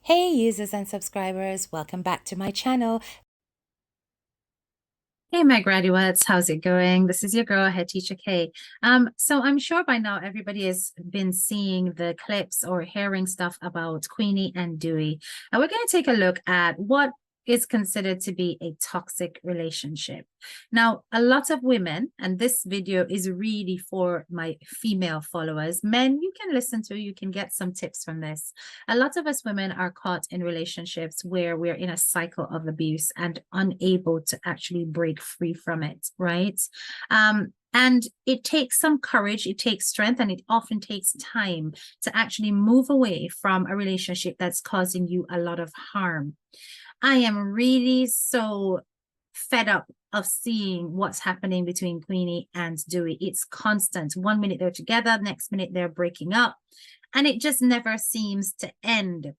Hey users and subscribers, welcome back to my channel. Hey, my graduates, how's it going? This is your girl, Head Teacher K. So I'm sure by now everybody has been seeing the clips or hearing stuff about Queenie and Dewey. And we're going to take a look at what is considered to be a toxic relationship. Now, a lot of women, and this video is really for my female followers, men, you can listen to, you can get some tips from this. A lot of us women are caught in relationships where we're in a cycle of abuse and unable to actually break free from it, right? And it takes some courage, it takes strength, and it often takes time to actually move away from a relationship that's causing you a lot of harm. I am really so fed up of seeing what's happening between Queenie and Dewey. It's constant. 1 minute they're together, next minute they're breaking up, and it just never seems to end.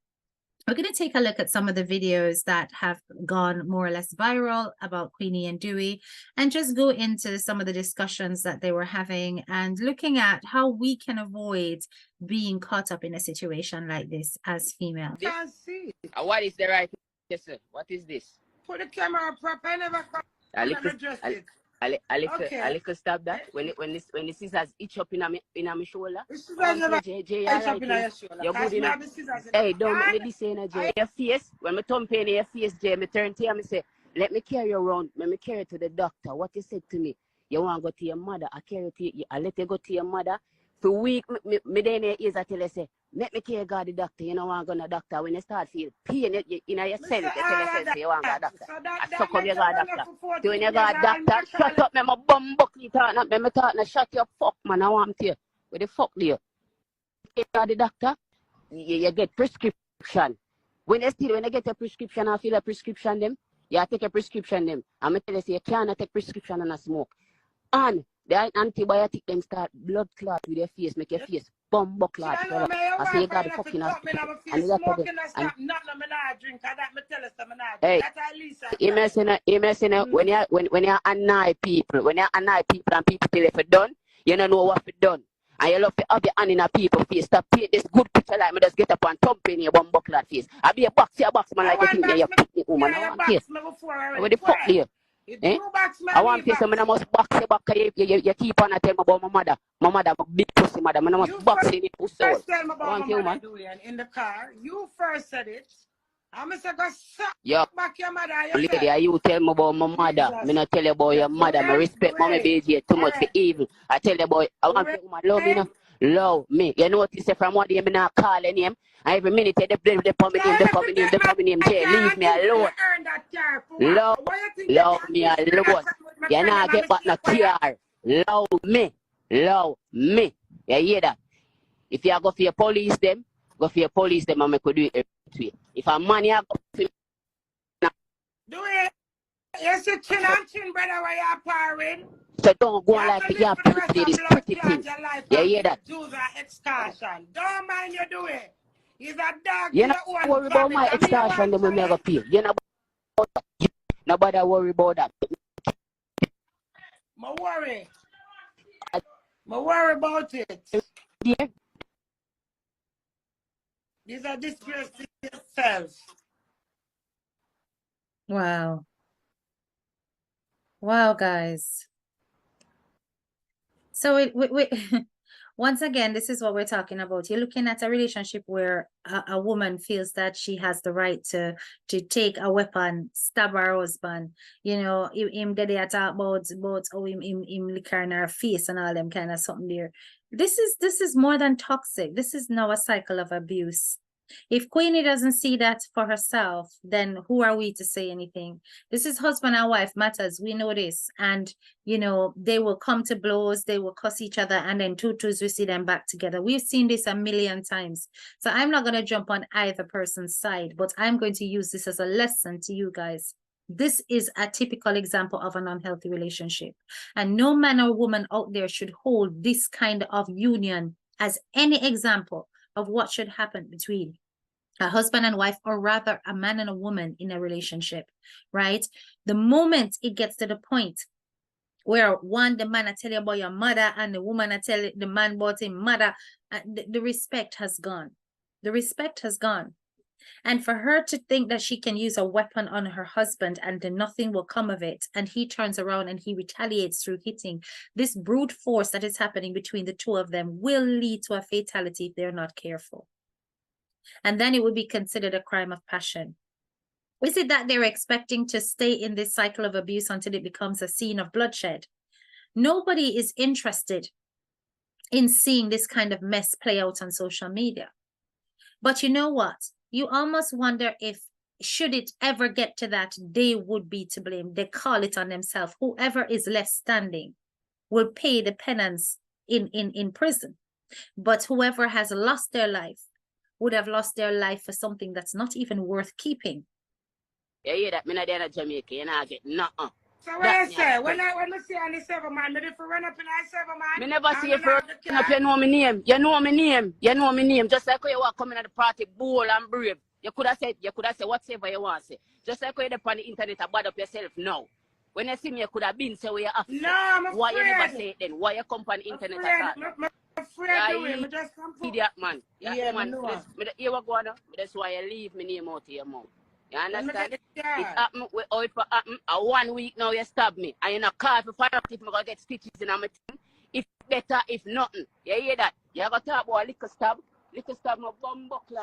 We're going to take a look at some of the videos that have gone more or less viral about Queenie and Dewey and just go into some of the discussions that they were having and looking at how we can avoid being caught up in a situation like this as females. Can't see. What is the right person? What is this? Put the camera proper. I never come. I little stop that. When the scissors itch up in my shoulder. The scissors never itch up in your shoulder. You're good enough. Hey, don't make me this in a J. Your face. When me thump in your face, J, me turn to you and me say, let me carry you around. Let me carry you to the doctor. What you said to me? You want to go to your mother. I carry you to you. I let you go to your mother. For a week, me then is I tell you say, let me care God the doctor. You know want to go to the doctor when you start feel pain in your cell. They tell you say you want to go to the doctor. I suck up your God doctor. So when you go to the doctor, shut up, me my bum buckle talk. Not me talk. Shut your fuck, man. I want to you. Where the fuck do you? You go to the doctor, you get prescription. When you get a prescription, I feel a prescription them. You take a prescription them. I'm going to tell you say you cannot take prescription and a smoke. And the antibiotic them start blood clot with your face, make your face bum clot. I say you got the fucking hospital. And you got to hey, you messing up when you annoy people, and people tell you for done, you don't know what for done. And you love to have your hand in a people's face. Stop paint this good picture like me just get up and thump in your bum clot face. I be a box man like you think you're picnic woman. I want face. What the fuck do you? Eh? I want to say something. I must box you back. You keep on telling me about my mother. My mother, my big pussy mother. I must box in it. First tell me about my mother doing in the car. You first said it. I'm going to go suck back your mother. Lady, you tell me about my mother. I not tell you about your mother. I respect mommy BJ too much for evil. I tell you about, I want to woman love me now. Love me. You know what you say from one day, I'm not calling him. Every minute they put me name, Jay. Leave me alone. Love me alone. You not get back no care. Love me. You hear that? If you go for your police them, and I could do it every way. If a man you go for do it. Yes, you chin and chin, brother, where you're parring. So don't go like you have to do this pretty thing. You hear that? Do the excursion. Don't mind you do it. He's a dog. You're not worry about my excursion, then we never pay. You're not nobody worry about that. My worry. My worry about it. Yeah. These are disgrace to yourself. Wow. Wow, guys. So once again, this is what we're talking about. You're looking at a relationship where a woman feels that she has the right to take a weapon, stab her husband. You know, him did they talk about oh him liquor in her face and all them kind of something there. This is more than toxic. This is now a cycle of abuse. If Queenie doesn't see that for herself, then who are we to say anything? This is husband and wife matters. We know this. And, you know, they will come to blows. They will cuss each other. And then two twos, we see them back together. We've seen this a million times. So I'm not going to jump on either person's side, but I'm going to use this as a lesson to you guys. This is a typical example of an unhealthy relationship. And no man or woman out there should hold this kind of union as any example of what should happen between a husband and wife, or rather a man and a woman in a relationship, right? The moment it gets to the point where the man I tell you about your mother and the woman I tell the man about his mother, the respect has gone. The respect has gone. And for her to think that she can use a weapon on her husband and then nothing will come of it, and he turns around and he retaliates through hitting, this brute force that is happening between the two of them will lead to a fatality if they're not careful. And then it would be considered a crime of passion. Is it that they're expecting to stay in this cycle of abuse until it becomes a scene of bloodshed? Nobody is interested in seeing this kind of mess play out on social media. But you know what? You almost wonder if, should it ever get to that, they would be to blame. They call it on themselves. Whoever is left standing will pay the penance in prison. But whoever has lost their life would have lost their life for something that's not even worth keeping. Yeah, that me not there in Jamaica, you know, I get nothing. So what I say, when I see on the 7 man, me if run up in I 7 man. Me never see you for run up, you know my name. You know my name. You know my name. Just like you walk coming at the party, bold and brave. You could have said whatever you want to say. Just like you're on the internet and bad up yourself now. When you see me, you could have been say where you have to. No, I'm afraid. Why you never say it then? Why you come on the internet at all? I'm afraid to win. Just come for idiot man. Yeah, man. You what going on? That's why you leave me name out of your mouth. You understand? It happened with how it happened. 1 week now you stab me. And you not call for find out if I'm gonna get stitches in my thing. If better, if nothing. You hear that? You gotta talk about a liquor stab. Liquor stab no bomb buckler.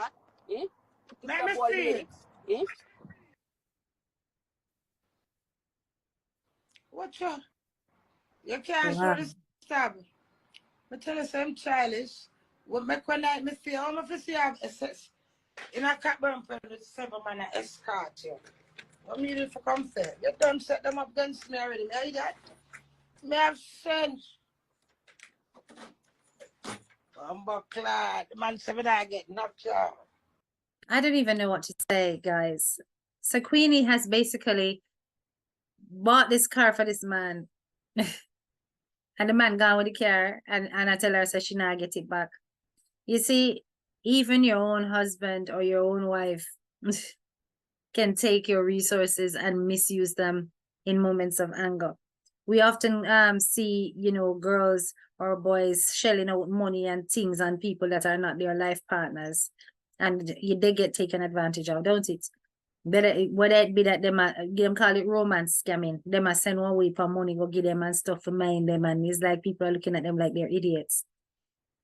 Eh? Let me see it. Eh? What's your? You can't show the stab. I tell you some childish. What make one night me see all of us have assess. In a cat burn for the 7 man escort you. What me do for comfort? You don't set them up against me already. Hear that? Me have sense. Clad. The man 7 I get knocked out. I don't even know what to say, guys. So Queenie has basically bought this car for this man. And the man gone with the car, and I tell her, so she not get it back. You see, even your own husband or your own wife can take your resources and misuse them in moments of anger. We often see, you know, girls or boys shelling out money and things on people that are not their life partners, and they get taken advantage of, don't it? Better whether it be that them call it romance scamming. Them a send one way for money, go give them and stuff for mind them, and it's like people are looking at them like they're idiots.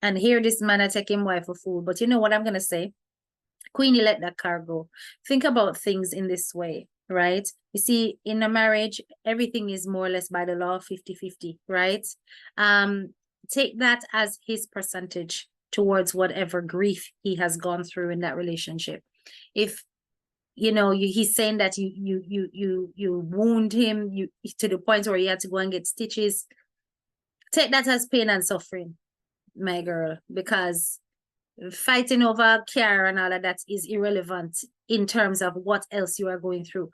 And here this man are taking wife for fool. But you know what I'm gonna say? Queenie, let that car go. Think about things in this way, right? You see, in a marriage, everything is more or less by the law, 50-50, right? Take that as his percentage towards whatever grief he has gone through in that relationship. If you know, he's saying that you wound him to the point where he had to go and get stitches. Take that as pain and suffering, my girl, because fighting over a car and all of that is irrelevant in terms of what else you are going through.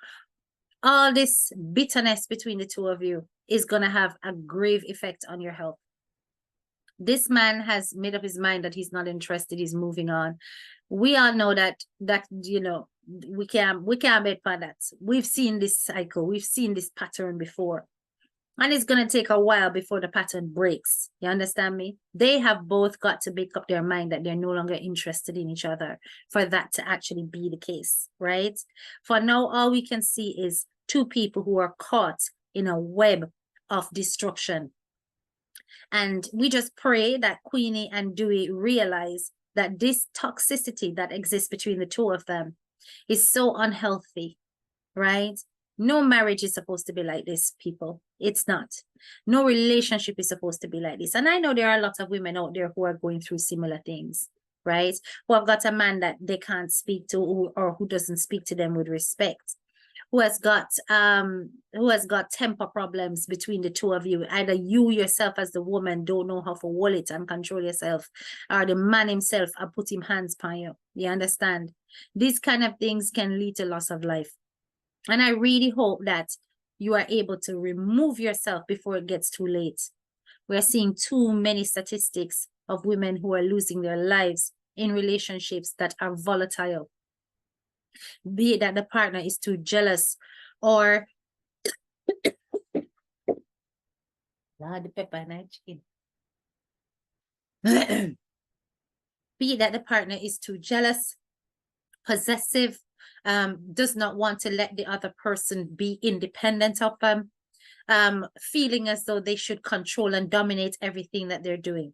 All this bitterness between the two of you is going to have a grave effect on your health. This man has made up his mind that he's not interested, he's moving on. We all know that you know, we can't bet for that. We've seen this cycle, we've seen this pattern before. And it's going to take a while before the pattern breaks. You understand me? They have both got to make up their mind that they're no longer interested in each other for that to actually be the case, right? For now, all we can see is two people who are caught in a web of destruction. And we just pray that Queenie and Dewey realize that this toxicity that exists between the two of them is so unhealthy, right? No marriage is supposed to be like this, people. It's not. No relationship is supposed to be like this. And I know there are a lot of women out there who are going through similar things, right? Who have got a man that they can't speak to, or who doesn't speak to them with respect. Who has got temper problems between the two of you. Either you yourself as the woman don't know how to hold it and control yourself, or the man himself are put him hands upon you. You understand? These kind of things can lead to loss of life. And I really hope that you are able to remove yourself before it gets too late. We're seeing too many statistics of women who are losing their lives in relationships that are volatile. Be it that the partner is too jealous, or the pepper and chicken. Be it that the partner is too jealous, possessive, does not want to let the other person be independent of them, feeling as though they should control and dominate everything that they're doing.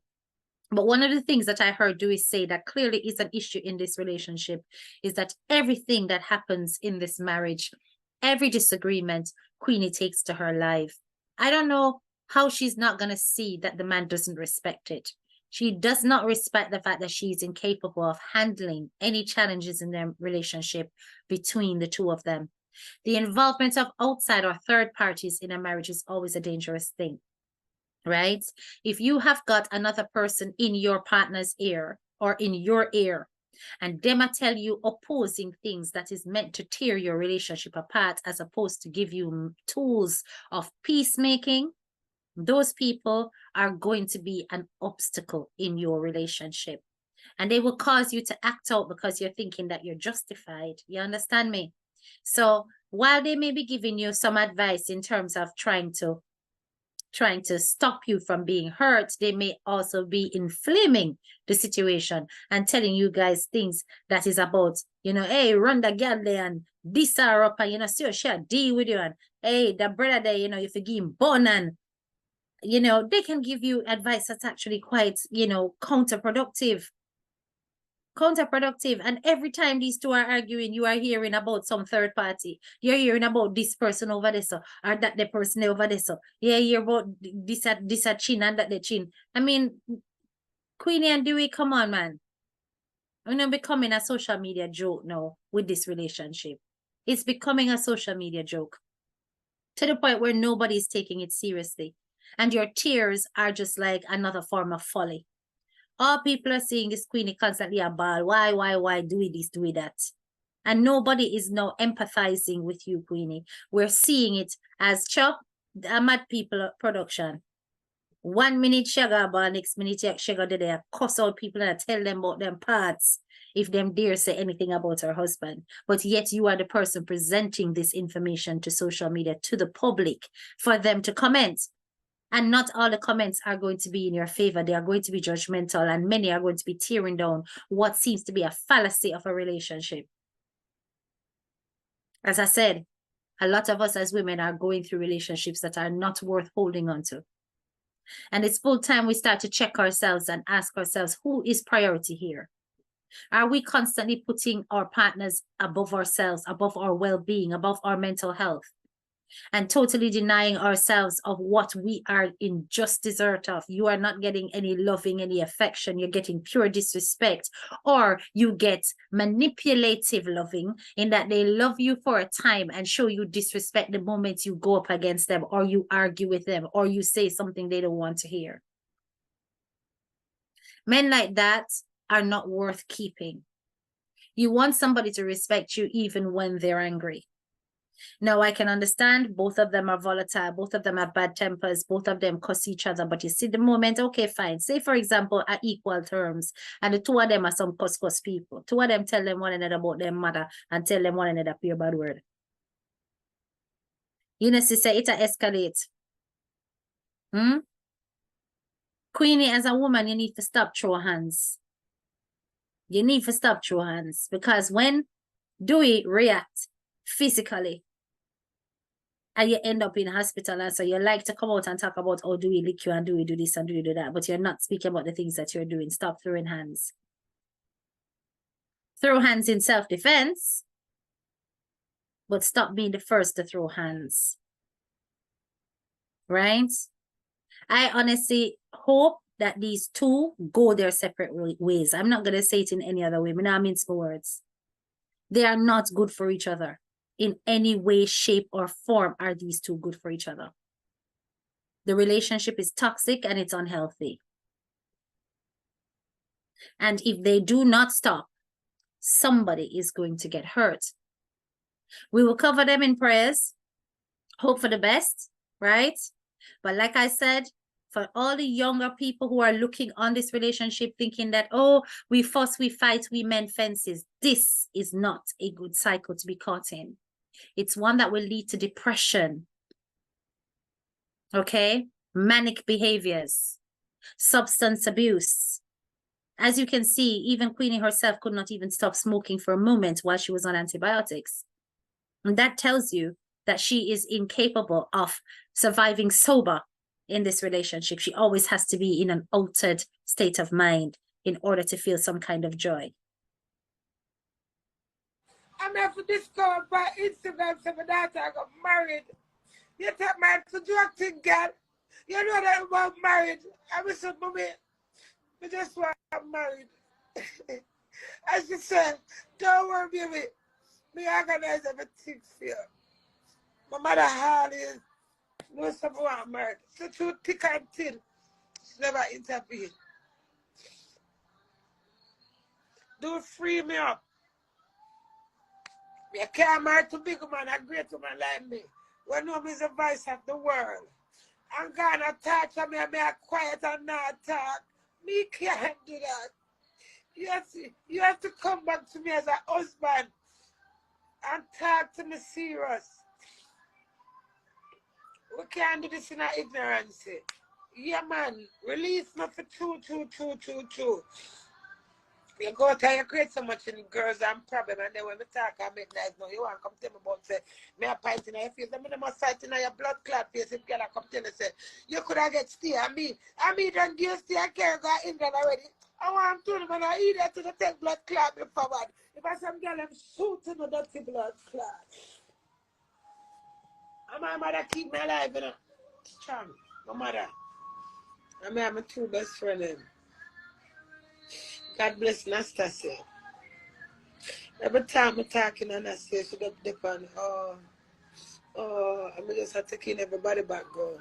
But one of the things that I heard Dewey say that clearly is an issue in this relationship is that everything that happens in this marriage, every disagreement, Queenie takes to her life. I don't know how she's not going to see that the man doesn't respect it. She does not respect the fact that she's incapable of handling any challenges in their relationship between the two of them. The involvement of outside or third parties in a marriage is always a dangerous thing, right? If you have got another person in your partner's ear or in your ear, and them tell you opposing things that is meant to tear your relationship apart as opposed to give you tools of peacemaking, those people are going to be an obstacle in your relationship. And they will cause you to act out because you're thinking that you're justified. You understand me? So while they may be giving you some advice in terms of trying to stop you from being hurt, they may also be inflaming the situation and telling you guys things that is about, you know, hey, run the girl there and this her up and, you know, see she deal with you and, hey, the brother there, you know, you forgive him born and, you know, they can give you advice that's actually quite, you know, counterproductive. And every time these two are arguing, you are hearing about some third party. You're hearing about this person over there, so, or that the person over there, so. Yeah, you hear about this at chin and that the chin. I mean, Queenie and Dewey, come on, man. We're not becoming a social media joke now with this relationship. It's becoming a social media joke to the point where nobody's taking it seriously. And your tears are just like another form of folly. All people are seeing is Queenie constantly a ball. Why do we this, do we that? And nobody is now empathizing with you, Queenie. We're seeing it as Chuck, a mad people production. 1 minute she got a ball, next minute she got there, cuss out people and tell them about them parts if them dare say anything about her husband. But yet you are the person presenting this information to social media, to the public, for them to comment. And not all the comments are going to be in your favor. They are going to be judgmental, and many are going to be tearing down what seems to be a fallacy of a relationship. As I said, a lot of us as women are going through relationships that are not worth holding on to. And it's full time we start to check ourselves and ask ourselves, who is priority here? Are we constantly putting our partners above ourselves, above our well-being, above our mental health? And totally denying ourselves of what we are in just desert of. You are not getting any loving, any affection. You're getting pure disrespect, or you get manipulative loving in that they love you for a time and show you disrespect the moment you go up against them, or you argue with them, or you say something they don't want to hear. Men like that are not worth keeping. You want somebody to respect you even when they're angry. Now, I can understand both of them are volatile, both of them have bad tempers, both of them cuss each other, but you see the moment, okay, fine. Say, for example, at equal terms, and the two of them are some cuss people. Two of them tell them one another about their mother and tell them one another pure bad word. You know, sister, it'll escalate. Queenie, as a woman, you need to stop throw hands. You need to stop throw hands, because when Dewey react physically, and you end up in hospital, and so you like to come out and talk about, oh, do we lick you and do we do this and do we do that, but you're not speaking about the things that you're doing. Stop throwing hands. Throw hands in self-defense, but stop being the first to throw hands. Right? I honestly hope that these two go their separate ways. I'm not going to say it in any other way. I mince my words. They are not good for each other. In any way, shape, or form are these two good for each other. The relationship is toxic and it's unhealthy. And if they do not stop, somebody is going to get hurt. We will cover them in prayers, hope for the best, right? But like I said, for all the younger people who are looking on this relationship thinking that, oh, we fuss, we fight, we mend fences, this is not a good cycle to be caught in. It's one that will lead to depression, okay? Manic behaviors, substance abuse, As you can see, even Queenie herself could not even stop smoking for a moment while she was on antibiotics. And that tells you that she is incapable of surviving sober in this relationship. She always has to be in an altered state of mind in order to feel some kind of joy. I'm here to discover by Instagram, so my daughter got married. You take my to drug thing, girl. You know that about married. I said, mommy, I just want to get married. As she said, don't worry, baby. Me organize everything for you. My mother hard is no someone want married. So too thick and thin. She never intervened. Do free me up. Me can't marry to big man, a great woman like me. When no is the voice of the world. I'm gonna touch me and me a quiet and not talk. Me can't do that. You have to come back to me as a husband and talk to me serious. We can't do this in our ignorance. Yeah, man. Release me for two. You go out and you create so much in girls and problem, and then when we talk and make nice now, you want to come tell me about say, me a pint in your face, I mean, I must fight in your blood clot face if girl come tell me say, you could have get stay, I mean, don't give stay, I can't go England already. I want to man, I eat that to the take blood clot me forward. If I some girl, I'm shooting the dirty blood clot. And my mother keep me alive, you know. Strong, my mother. And me and my two best friends. God bless Nastasia. Every time I'm talking to Nastasia, she got dip on, I'm just taking everybody back going.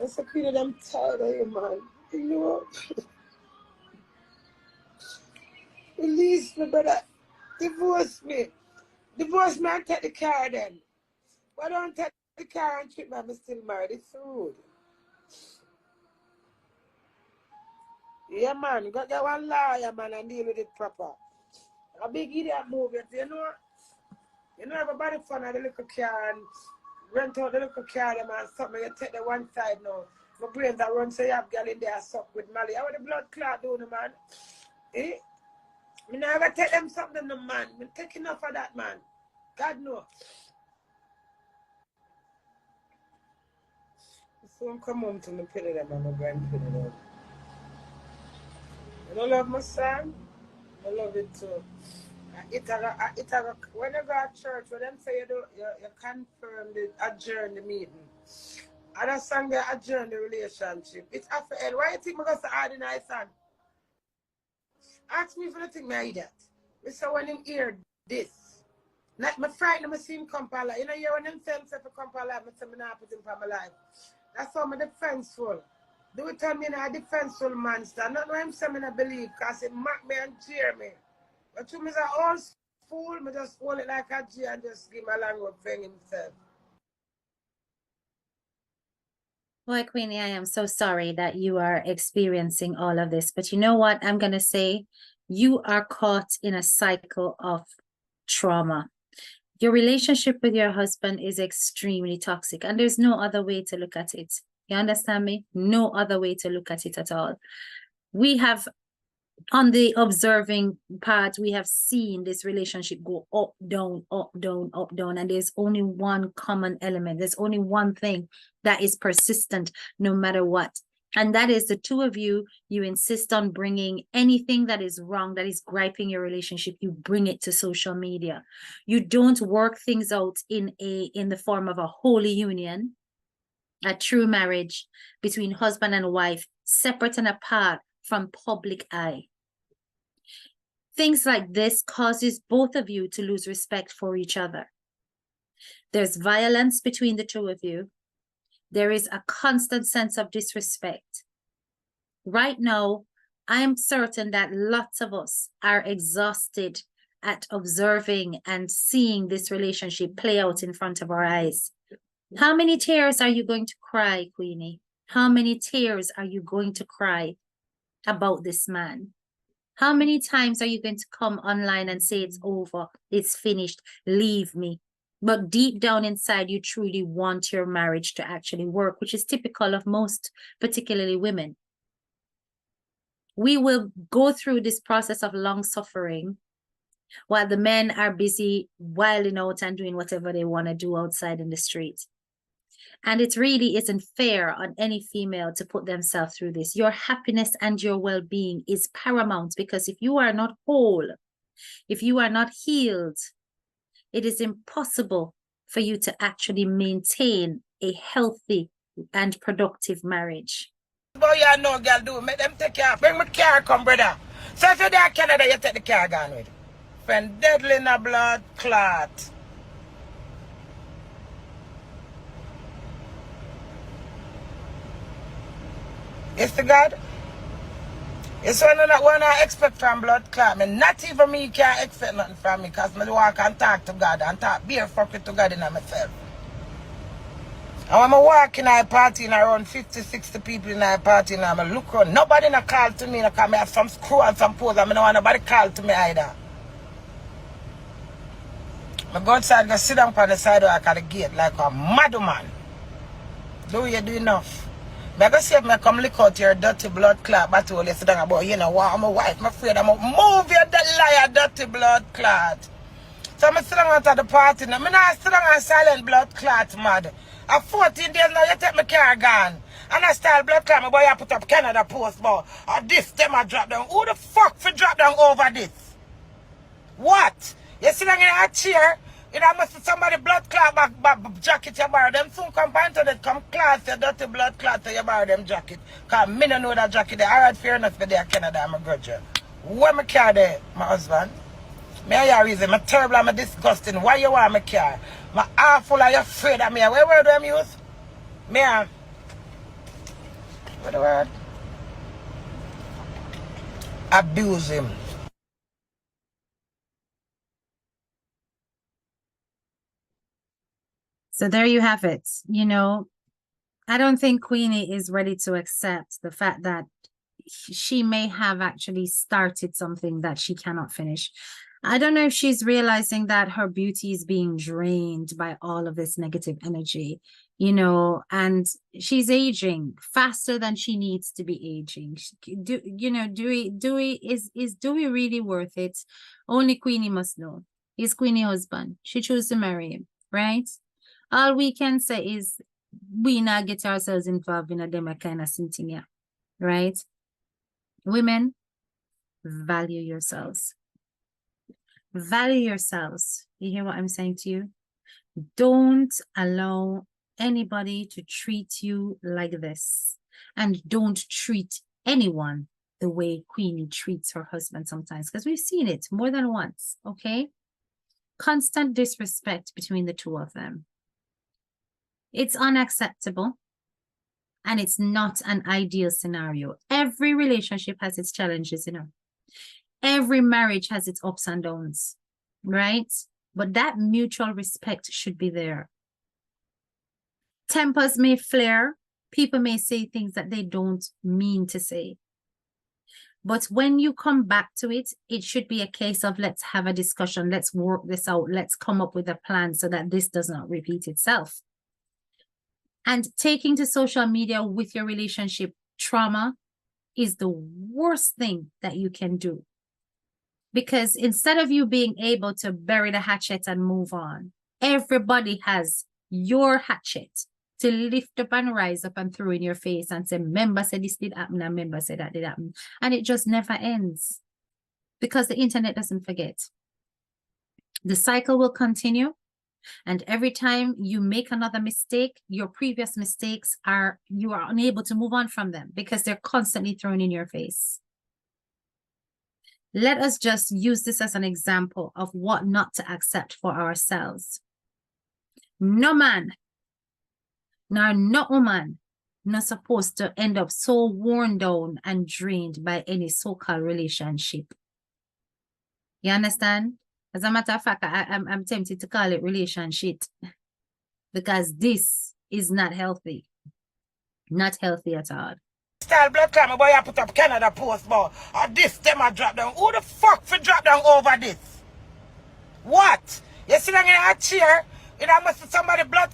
I said, Queenie, I'm tired of you, man. You know? Release me, brother. Divorce me. Divorce me and take the car then. Why don't take the car and treat me? I'm still married. It's rude. Yeah, man. Go get one lawyer, man, and deal with it proper. A big idiot movie, you know. You know, everybody fun at the little car and rent out the little car them and something. You take the one side now. My brains are run, so you have girl in there suck with Molly. How the blood clot doing, man? Eh? I never take them something, no, man. I take enough of that, man. God knows. So I'm come home to me, pity them and my grandpity them. You don't love my son? I love it too. When you go to church, when them say you confirm adjourn the meeting. And a song they adjourn the relationship. It's after end. Why you think I go to ordinary son? Ask me for the thing I that. We say when him hear this. Not my frightened, I see him come for life. You know, when him say himself to come for life, I say I not put him for my life. That's how I'm defenseful. Do it on me in a defenseful monster. Not know him say I believe, because he mock me and cheer me. But to me, is a old fool, I just hold it like a G and just give him a long rope for himself. Boy, Queenie, I am so sorry that you are experiencing all of this. But you know what I'm going to say? You are caught in a cycle of trauma. Your relationship with your husband is extremely toxic, and there's no other way to look at it. You understand me? No other way to look at it at all. We have, on the observing part, we have seen this relationship go up, down, up, down, up, down, and there's only one common element. There's only one thing that is persistent no matter what. And that is the two of you, you insist on bringing anything that is wrong, that is griping your relationship, you bring it to social media. You don't work things out in the form of a holy union, a true marriage between husband and wife, separate and apart from public eye. Things like this causes both of you to lose respect for each other. There's violence between the two of you. There is a constant sense of disrespect. Right now, I am certain that lots of us are exhausted at observing and seeing this relationship play out in front of our eyes. How many tears are you going to cry, Queenie? How many tears are you going to cry about this man? How many times are you going to come online and say it's over, it's finished, leave me? But deep down inside, you truly want your marriage to actually work, which is typical of most, particularly women. We will go through this process of long suffering while the men are busy wilding out and doing whatever they want to do outside in the street. And it really isn't fair on any female to put themselves through this. Your happiness and your well-being is paramount, because if you are not whole, if you are not healed, it is impossible for you to actually maintain a healthy and productive marriage. Boy, you know, girl, do make them take care. Bring my car, come, brother. So if you're there, Canada, you take the car gone with. Friend, deadly in a blood clot. Yes, to God. It's one I expect from blood clot. Me, not even me can expect nothing from me, because I walk and talk to God and talk bare fucking to God in myself. And when I walk in a party and around 50, 60 people in a party and I look around, nobody not call to me because I have some screw and some pose and I don't want nobody call to me either. I go outside and sit down on the sidewalk at the gate like a madman. Do you do enough? I go see if I come lick out your dirty blood clot battle you sit down about, you know what, I'm a wife, I'm afraid I'm going to move your liar dirty blood clot. So I'm sit down at the party now. I'm not sit down on silent blood clot mad. At 14 days now, you take my car gone. And I style blood clot, my boy, I put up Canada post, boy. Or this, them I drop down. Who the fuck for drop down over this? What? You sit down in a chair, you know, must be somebody blood clot back jacket you borrow. Them soon come by internet, come class your dirty blood clot so you borrow them jacket. Because me don't know that jacket there. Alright, fair enough for there, Canada, I'm a grudge you. Where my car there, my husband? Me a reason, I'm terrible, I'm disgusting. Why you want my car? My awful, are you afraid of me? What word do I use? Me what the word? Abuse him. So there you have it. You know, I don't think Queenie is ready to accept the fact that she may have actually started something that she cannot finish. I don't know if she's realizing that her beauty is being drained by all of this negative energy, you know, and she's aging faster than she needs to be aging. Is Dewey really worth it? Only Queenie must know. He's Queenie's husband. She chose to marry him, right? All we can say is we not get ourselves involved in a demo kind of thing here, right? Women, value yourselves. Value yourselves. You hear what I'm saying to you? Don't allow anybody to treat you like this. And don't treat anyone the way Queenie treats her husband sometimes, because we've seen it more than once, okay? Constant disrespect between the two of them. It's unacceptable. And it's not an ideal scenario. Every relationship has its challenges, you know. Every marriage has its ups and downs, right? But that mutual respect should be there. Tempers may flare. People may say things that they don't mean to say. But when you come back to it, it should be a case of let's have a discussion. Let's work this out. Let's come up with a plan so that this does not repeat itself. And taking to social media with your relationship trauma is the worst thing that you can do. Because instead of you being able to bury the hatchet and move on, everybody has your hatchet to lift up and rise up and throw in your face and say, member said this did happen and member said that did happen. And it just never ends because the internet doesn't forget. The cycle will continue. And every time you make another mistake, your previous mistakes you are unable to move on from them because they're constantly thrown in your face. Let us just use this as an example of what not to accept for ourselves. No man, nor no woman, not supposed to end up so worn down and drained by any so-called relationship. You understand? As a matter of fact, I'm tempted to call it relationship because this is not healthy. Not healthy at all. Style blood clot, my boy, I put up Canada post, boy. Or this, them I drop down. Who the fuck for drop down over this? What? You sit down in a chair, you know, must be somebody blood.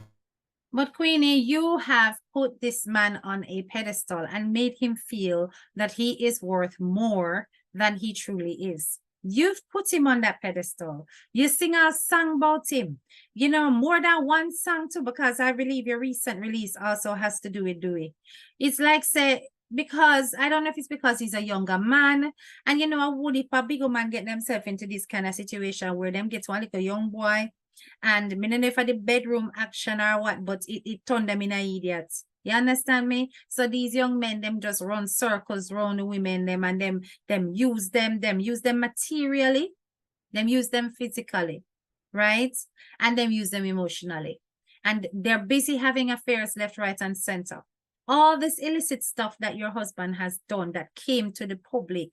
But Queenie, you have put this man on a pedestal and made him feel that he is worth more than he truly is. You've put him on that pedestal. You sing a song about him. You know, more than one song too, because I believe your recent release also has to do with Dewey. It's like, say, because I don't know if it's because he's a younger man. And you know, I would if a bigger man get themselves into this kind of situation where them get one little young boy. And I don't know if the bedroom action or what, but it turned them in a idiot. You understand me? So these young men, them just run circles around the women, them and them use them materially, them use them physically, right? And them use them emotionally. And they're busy having affairs left, right, and center. All this illicit stuff that your husband has done that came to the public,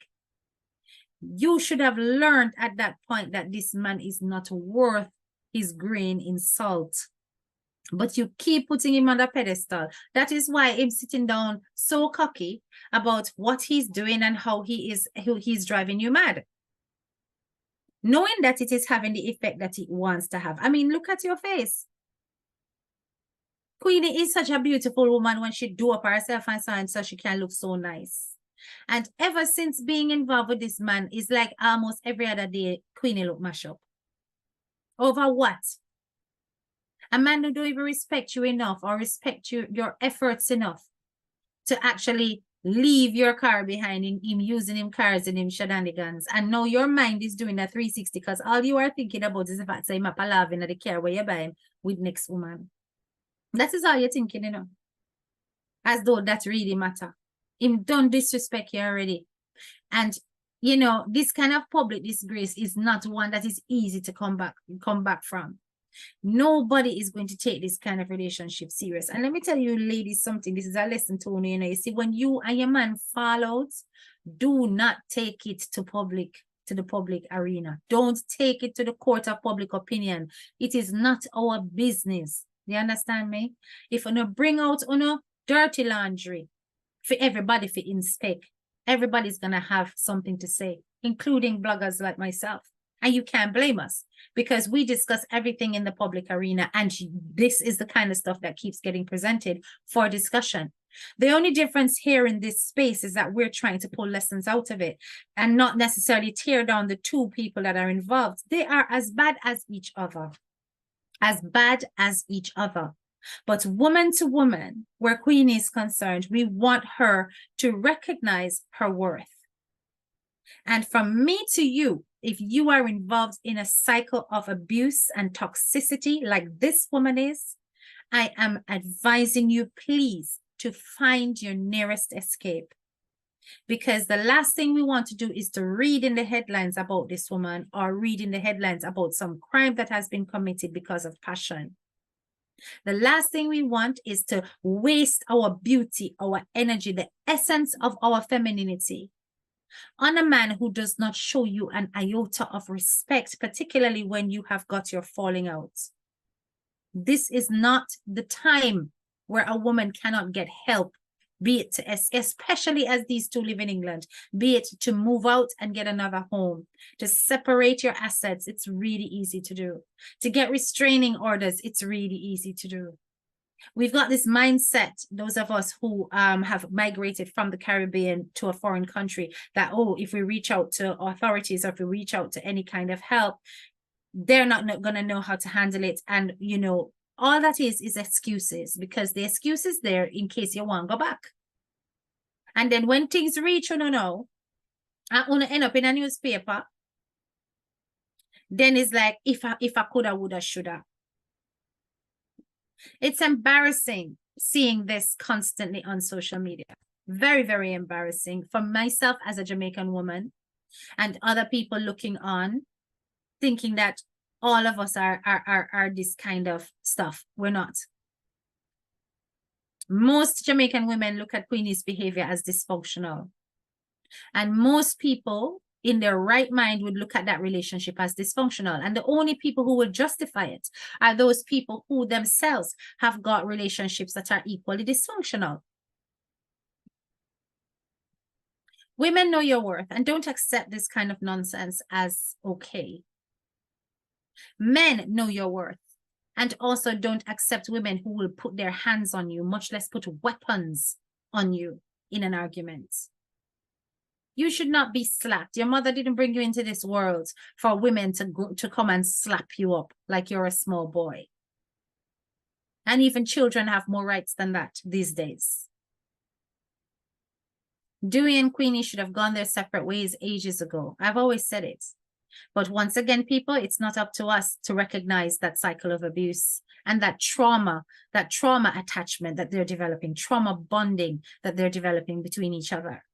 you should have learned at that point that this man is not worth his grain in salt. But you keep putting him on the pedestal. That is why I'm sitting down so cocky about what he's doing and how he's driving you mad. Knowing that it is having the effect that it wants to have. I mean, look at your face. Queenie is such a beautiful woman when she do up herself and so she can look so nice. And ever since being involved with this man, it's like almost every other day, Queenie look mash up. Over what? A man who don't even respect you enough or respect your efforts enough to actually leave your car behind him using him cars and him shenanigans. And now your mind is doing a 360 because all you are thinking about is the fact that you're palavering at the car where you're buying with next woman. That is all you're thinking, you know. As though that really matter. Him don't disrespect you already. And you know, this kind of public disgrace is not one that is easy to come back from. Nobody is going to take this kind of relationship serious. And let me tell you, ladies, something. This is a lesson to you. You see, when you and your man fall out, do not take it to the public arena. Don't take it to the court of public opinion. It is not our business. You understand me? If you bring out dirty laundry for everybody to inspect, everybody's gonna have something to say, including bloggers like myself. And you can't blame us because we discuss everything in the public arena. And this is the kind of stuff that keeps getting presented for discussion. The only difference here in this space is that we're trying to pull lessons out of it and not necessarily tear down the two people that are involved. They are as bad as each other. As bad as each other. But woman to woman, where Queenie is concerned, we want her to recognize her worth. And from me to you, if you are involved in a cycle of abuse and toxicity like this woman is, I am advising you, please, to find your nearest escape. Because the last thing we want to do is to read in the headlines about this woman or read in the headlines about some crime that has been committed because of passion. The last thing we want is to waste our beauty, our energy, the essence of our femininity on a man who does not show you an iota of respect, particularly when you have got your falling out. This is not the time where a woman cannot get help, be it especially as these two live in England, be it to move out and get another home, to separate your assets. It's really easy to do. To get restraining orders, it's really easy to do. We've got this mindset, those of us who have migrated from the Caribbean to a foreign country, that, oh, if we reach out to authorities or if we reach out to any kind of help, they're not going to know how to handle it. And, you know, all that is excuses, because the excuse is there in case you want to go back. And then when things reach, I want to end up in a newspaper, then it's like, if I coulda, woulda, shoulda. It's embarrassing seeing this constantly on social media. Very, very embarrassing for myself as a Jamaican woman and other people looking on, thinking that all of us are this kind of stuff. We're not. Most Jamaican women look at Queenie's behavior as dysfunctional. And most people in their right mind would look at that relationship as dysfunctional. And the only people who will justify it are those people who themselves have got relationships that are equally dysfunctional. Women know your worth and don't accept this kind of nonsense as okay. Men know your worth And also don't accept women who will put their hands on you, much less put weapons on you in an argument. You should not be slapped. Your mother didn't bring you into this world for women to come and slap you up like you're a small boy. And even children have more rights than that these days. Dewey and Queenie should have gone their separate ways ages ago. I've always said it. But once again, people, it's not up to us to recognize that cycle of abuse and that trauma attachment that they're developing, trauma bonding that they're developing between each other.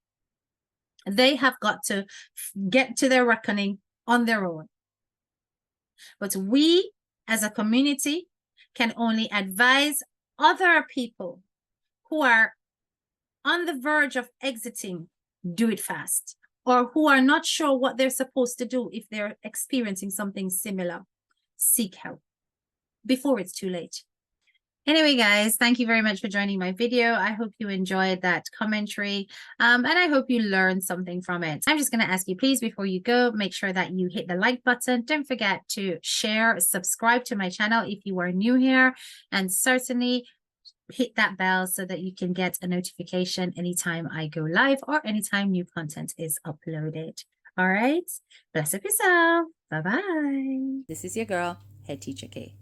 They have got to get to their reckoning on their own. But we, as a community, can only advise other people who are on the verge of exiting, do it fast, or who are not sure what they're supposed to do if they're experiencing something similar. Seek help before it's too late. Anyway, guys, thank you very much for joining my video. I hope you enjoyed that commentary, and I hope you learned something from it. I'm just going to ask you, please, before you go, make sure that you hit the like button. Don't forget to share, subscribe to my channel if you are new here, and certainly hit that bell so that you can get a notification anytime I go live or anytime new content is uploaded. All right. Bless up yourself. Bye-bye. This is your girl, Head Teacher K.